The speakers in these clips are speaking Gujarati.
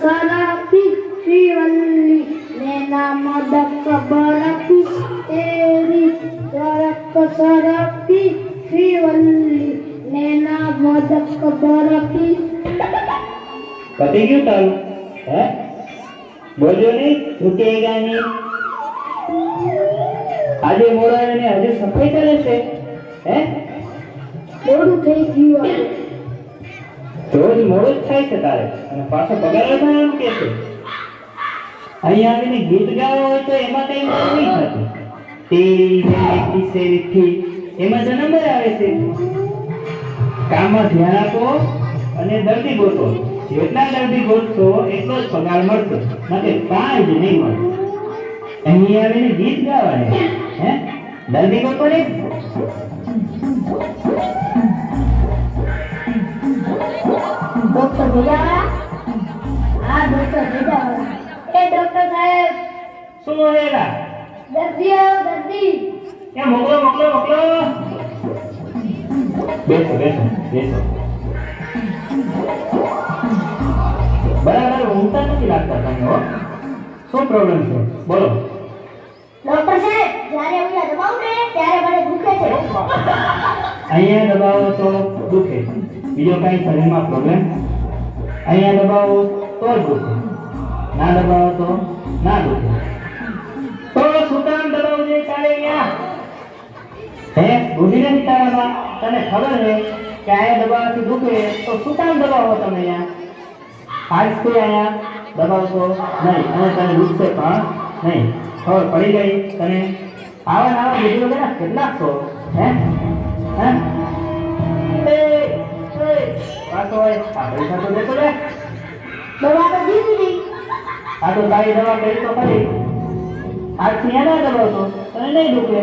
सरफी श्रीवल्ली नैना मदक बरफी तेरी तरक सरफी श्रीवल्ली नैना मदक बरफी। पति क्यों तारू है बोलो नहीं झूकेगा नहीं આજે મોડા ને હજુ સફાઈ કરે છે હે મોડું થઈ ગયું રોજ મોડું જ થાય છે તારે અને પાછો પગાર થાય એમ કે છે અહીંયા આવીને ગીત ગાવા હોય તો એમાં કઈ નહીં થતું તેરી મેરી સેરી એમાં જ નંબર આવે છે કામમાં ધ્યાન આપો અને દર્દી ગોતો જેટલા દર્દી ગોતશો એટલો જ પગાર મળશે માટે કાંઈ જ નહીં મળે અહીં આવીને ગીત ગાવાને હે દર્દી ગોતો ને ડોક્ટર ભેજાવાળા હા ડોક્ટર ભેજાવાળા એ ડોક્ટર સાહેબ શું હેરા દર્દી આવો દર્દી એ મોકલો મોકલો મોકલો બેસો બેસો બેસો બરાબર ઊંઘતા નથી લાગતા તમે હો શું પ્રોબ્લેમ છે બોલો ડોક્ટર સાહેબ જ્યારે હું દબાવું ને ત્યારે મને દુખે છે અહીંયા દબાવો તો દુખે બીજો કઈ શરીરમાં પ્રોબ્લેમ અહીંયા દબાવો તો જ દુખે ના દબાવો તો ના દુખે તો શું કામ દબાવવું જોઈએ તારે અહીંયા હે બુદ્ધિ નથી તારામાં તને ખબર છે કે અહીંયા દબાવવાથી દુખે તો શું કામ દબાવો તમે અહીંયા આજથી અહીંયા દબાવશો નહીં અને તને દુખશે પણ નહીં ખબર પડી ગઈ તને આવા નવા વિડીયો બેના કેટલાક છો હે હે પાછો હોય આ પૈસા તો દેતો રે દવા તો દીધી આ તો તારી દવા કરી તો ખરી આજથી એના દબાવતો તને નહીં દુખે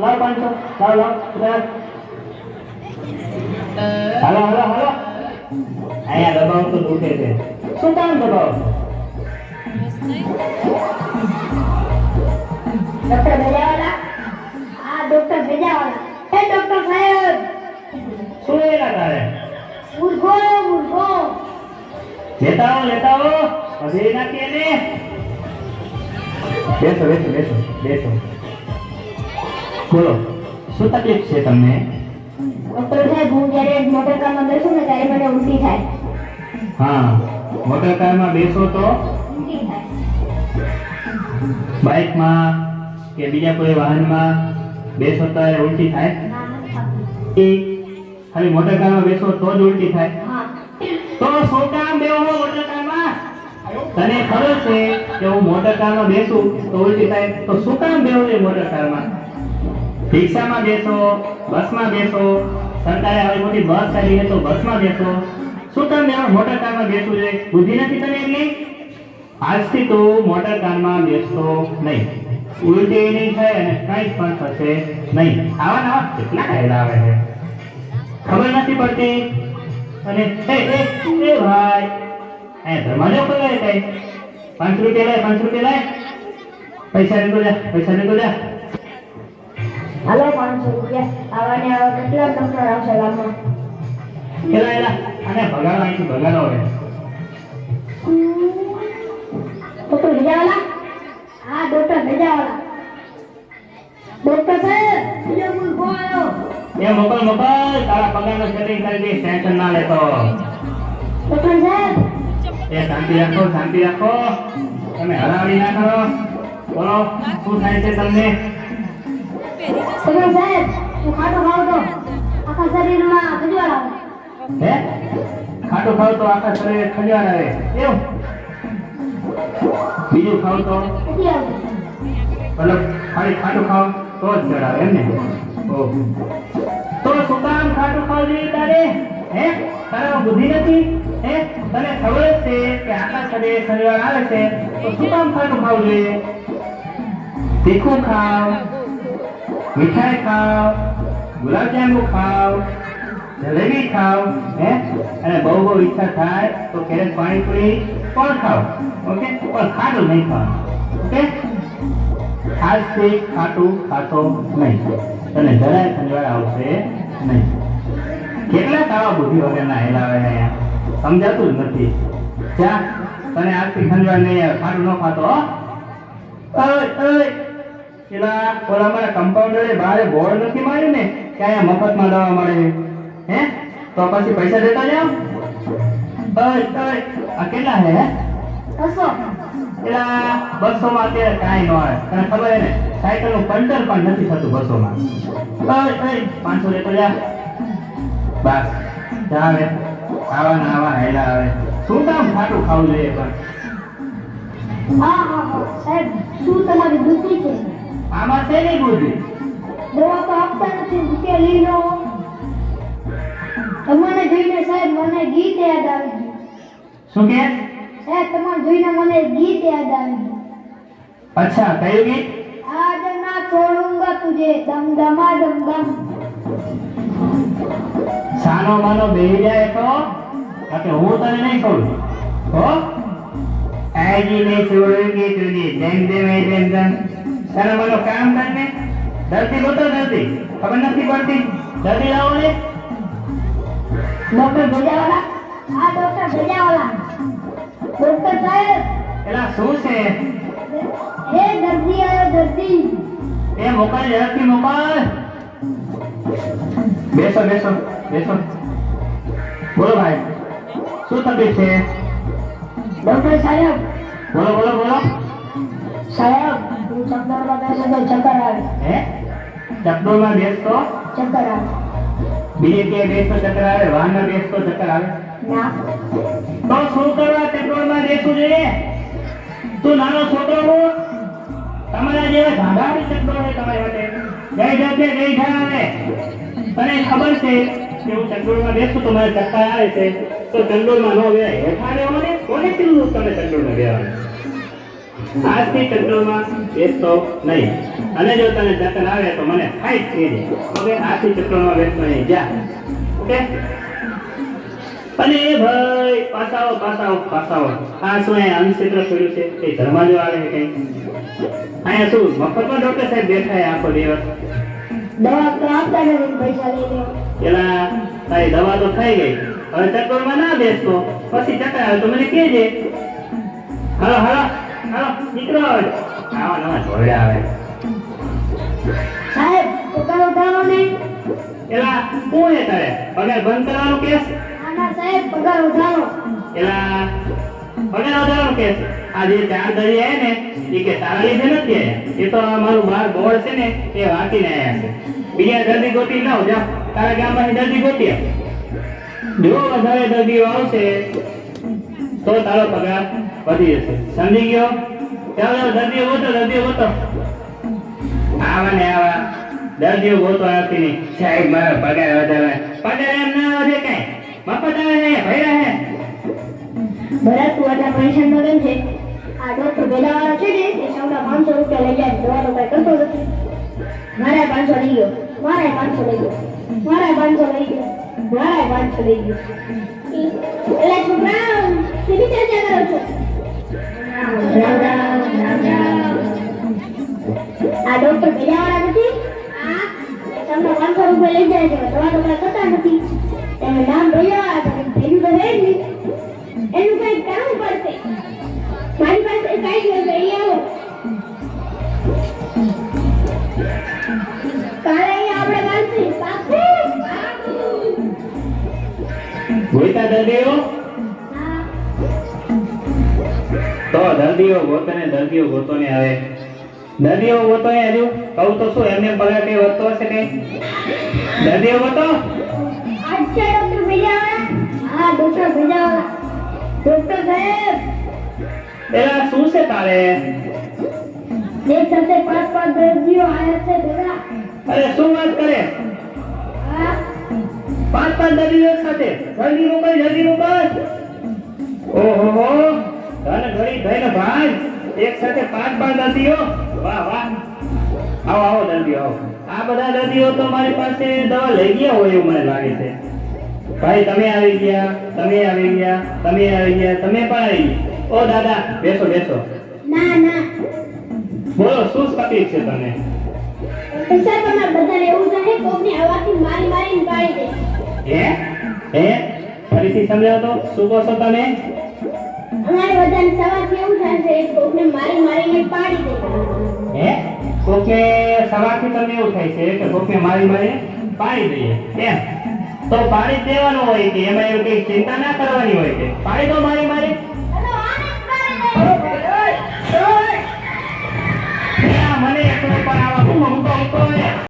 લાવ 500 લાવ લાવ હાલો હાલો હાલો અહીંયા દબાવ તો દુખે છે શું કામ દબાવો ડોક્ટર ભેજાવાળા હા ડોક્ટર ભેજાવાળા હે ડોક્ટર સાહેબ શું એલા તારે મુર્ગો મુર્ગો લેતા આવો હજી નાખીએ ને બેસો બેસો બેસો બેસો બોલો શું તકલીફ છે તમને ડોક્ટર સાહેબ હું જ્યારે મોટર કારમાં બેસું ને ત્યારે મને ઉલટી થાય હા મોટર કારમાં બેસો તો ઉલટી થાય બાઇકમાં કે બીજા કોઈ વાહનમાં બેસો તો ઉલટી થાય ના નથી થતું. એ ખાલી મોટર કારમાં બેસો તો જ ઉલટી થાય હા તો શું કામ બેહો મોટર કારમાં તને ખબર છે કે હું મોટર કારમાં બેસું તો ઉલટી થાય તો શું કામ બેહો છે મોટર કારમાં રિક્ષામાં બેસો બસમાં બેસો સરકારે આવી મોટી બસ કાઢી છે તો બસમાં બેસો શું કામ બેહો મોટર કારમાં બેસવું જોઈએ બુદ્ધિ નથી તને એટલી આજથી તું મોટર કારમાં બેસતો નહીં ઉલટી નહીં થાય અને કંઈ પણ થશે નહીં આવા નવા કેટલા કાયદા આવે છે ખબર નથી પડતી અને એ ભાઈ એ ધર્માજો કરે કઈ 5 રૂપિયા લાય પૈસા નીકળ જા હાલો 500 રૂપિયા આવા ને આવા કેટલા ડોક્ટર આવશે ગામમાં એલા અને ભગાડો અહીંથી ભગાડો હવે ડોક્ટર ભેજાવાળા હા ડોક્ટર ભેજાવાળા ડોક્ટર સાહેબ બીજો મુર્ગો આવ્યો એ મોકલ તારા પગારનો સેટિંગ કરી દે ટેન્શન ના લેતો ડોક્ટર સાહેબ એ શાંતિ રાખો તમે હરાવી ના કરો બોલો શું થાય છે તમને ડોક્ટર સાહેબ હું ખાટું ખાવ તો આખા શરીરમાં ખજવાળ આવે હે ખાટું ખાવ તો આખા શરીરે ખજવાળ આવે એવું બીજું ખાવ તો નથી આવતું મતલબ ખાલી ખાટું ખાવ તો જ જડાવે એમ ને ઓહ તો શું કામ ખાટું ખાવ જોઈએ તારે હે તારા બુદ્ધિ નથી હે તને ખબર જ છે કે આખા શરીરે ખજવાળ આવે છે તો શું કામ ખાટું ખાવું જોઈએ તીખું ખાવ મીઠાઈ ખાવ ગુલાબજાંબુ ખાવ જલેબી ખાવ હે અને બહુ ઈચ્છા થાય તો ક્યારેક પાણીપુરી પણ ખાવ ઓકે પણ ખાટું નહીં ખાવ ઓકે આજથી ખાટું ખાતો નહીં તને જરાય ખંજવાળ આવશે નહીં કેટલાક આવા બુદ્ધિ વગરના હેલાવે અહીંયા સમજાતું જ નથી જા તને આજથી ખંજવાળ નહીં આવે, ખાટું ન ખાતો હો. ઓય પેલા ઓલા અમારા કમ્પાઉન્ડરે બારે બોર્ડ નથી માર્યું ને કે અહીંયા મફતમાં દવા મળે છે, હે? તો પછી પૈસા દેતા જાઓ. ઓય આ કેટલા હે? 200. પેલા 200 માં અત્યારે કાંઈ ન આવે, તને ખબર હે ને સાયકલ નું પંચર પણ નથી થતું 200 માં. 500 લેતો જા. બસ જા હવે, આવા હેલા આવે. શું કામ ખાટું ખાવું જોઈએ પણ? હા સાહેબ, શું તમારી બુદ્ધિ છે? આમાં છે નહીં બુદ્ધિ. દવા તો આપતા નથી, રૂપિયા લઈ લો. તમને જોઈને સાહેબ મને ગીત યાદ આવી ગયું. શું કે? સાહેબ તમને જોઈને મને ગીત યાદ આવી ગયું. અચ્છા, કયું ગીત? आज ना छोड़ूंगा तुझे दम दमा दम दम. સાનો માનો બેહી જાય તો કે હું તને નહીં છોડું હો. આજી નહીં છોડુંગી તુજે જેમ જેમ જેમ સાનો માનો કામ કરને. દર્દી બોતો દર્દી, ખબર નથી પડતી? દર્દી લાવો ને. ડોક્ટર ભેજાવાલા, આ ડોક્ટર ભેજાવાલા. ડોક્ટર સાહેબ, એલા શું છે? હે દર્દી આયો દર્દી. એ મોકલ, ઝડપથી મોકલ. બેસો. બોલો ભાઈ, શું તકલીફ છે? ડોક્ટર સાહેબ, બોલો. સાહેબ હું ચક્કરમાં બેસે તો ચક્કર આવે. હે? ચક્કરમાં બેસતો ચક્કર આવે. બીજે ક્યાંય બેસતો ચક્કર આવે? વાહનમાં બેસતો ચક્કર આવે? ના. તો શું કરવા ચક્કરમાં બેસવું જોઈએ? તું નાનો છોકરો હો, તમારા જેવા ધાધાડી ચક્કર હોય તમારી માટે. ગઈ આવે. તને ખબર છે કે હું ચંડોળમાં બેસું તો મારે ચક્કર આવે છે, તો ચંડોળમાં ન બેવાય. હેઠા રહેવાને કોને કીધું તમે ચંડોળમાં બેવાનું? આજથી ચંડોળમાં બેસતો નહીં, અને જો તને ચક્કર આવે તો મને ફાઈટ થઈ જાય. ઓકે, આજથી ચંડોળમાં બેસતો નહીં, જા. ઓકે. અને એ ભાઈ પાસાઓ. આ શું અહીંયા અન્નક્ષેત્ર ખોલ્યું છે? એ ધર્મા જો આવે કઈ અહીંયા શું મફતમાં ડોક્ટર સાહેબ બેઠા આખો દિવસ? દવા તો આપતા નથી, પૈસા લઈ લો. પેલા તારી દવા તો થઈ ગઈ, હવે ચક્કરમાં ના બેસતો, પછી ચક્કર આવે તો મને કહેજે. હાલો નીકળો. આવા ઢોળ્યા આવે. સાહેબ પગાર ઉઠાવો ને. એલા કોણ હે તારે પગાર બંધ કરવાનું કેસ? ના સાહેબ પગાર ઉઠાવો. એલા પગાર વધારવાનું કેસ? આ જે 4 દરી આયા ને એ કે તારા લીધે નથી આયા, એ તો આ મારું બાર બોર્ડ છે ને એ વાંચીને આયા છે. બીજા દર્દી ગોતી લાવ, જા તારા ગામમાંથી દર્દી ગોતી આવ. જો વધારે દર્દીઓ આવશે તો તારો પગાર વધી જશે, સમજી ગયો? ચાલો દર્દીઓ ગોતો. આવા દર્દીઓ ગોતો આવતી નહીં. સાહેબ મારો પગાર વધારે. પગાર એમ ના વધે કઈ, મફત આવે છે ભૈરા હે. ભરત તું આટલા પૈસા નો કેમ છે? આ ડોક્ટર ભેજાવાળા છે ને એ સૌના 500 રૂપિયા લઈ જાય, દવા તો કઈ કરતો નથી. મારા 500 લઈ ગયો. એટલે છોકરા સીધી ચર્ચા કરો છો. રામ. આ ડોક્ટર ભેજાવાળા નથી? આ સૌના 500 રૂપિયા લઈ જાય છે, દવા તો કઈ કરતા નથી. એનું નામ ભેજાવાળા છે, ભેજું તો હે જ નહીં. એનું કઈ કરવું પડશે. મારી પાસે કઈ ગયો તો આવો. કાલે આપણે વાંચી બાપુ. ગોઈતા દર્દીઓ તો દર્દીઓ ગોતો ને આવે. દર્દીઓ ગોતો ને હજુ કહું તો શું એમને પગાર કઈ વધતો હશે કઈ? દર્દીઓ ગોતો. અચ્છા ડોક્ટર ભેજાવાળા. હા ડોક્ટર ભેજાવાળા. ડોક્ટર સાહેબ એલા શું છે તારે? એક સાથે 5 દર્દીઓ આયા છે ભેગા. અરે શું વાત કરે? હા 5 દર્દીઓ એક સાથે? જલ્દી મોકલ. ઓહો ધન ઘડી થઈને ભાઈ, એક સાથે 5 દર્દીઓ. વાહ. આવો દર્દીઓ આવો. આ બધા દર્દીઓ તો મારી પાસે દવા લઈ ગયા હોય એવું મને લાગે છે. ભાઈ તમે આવી ગયા, તમે પણ આવી ગયા. ઓ દાદા બેસો. ના બોલો શું તકલીફ છે તને? સાહેબ અમાર બધાને એવું થાય કોકની હવાથી મારીને પાડી દે. હે ફરીથી સમજાવો તો, શું કહો છો તમે? અમારે બધાને સવારથી એવું થાય છે એક કોકને મારીને પાડી દે. હે કોકે સવારથી તમને એવું થાય છે કે કોકે મારી પાડી દઈએ એમ તો પાડી જ દેવાનું હોય કે એમાં એવું કઈ ચિંતા ના કરવાની હોય કે પાડી દો મારી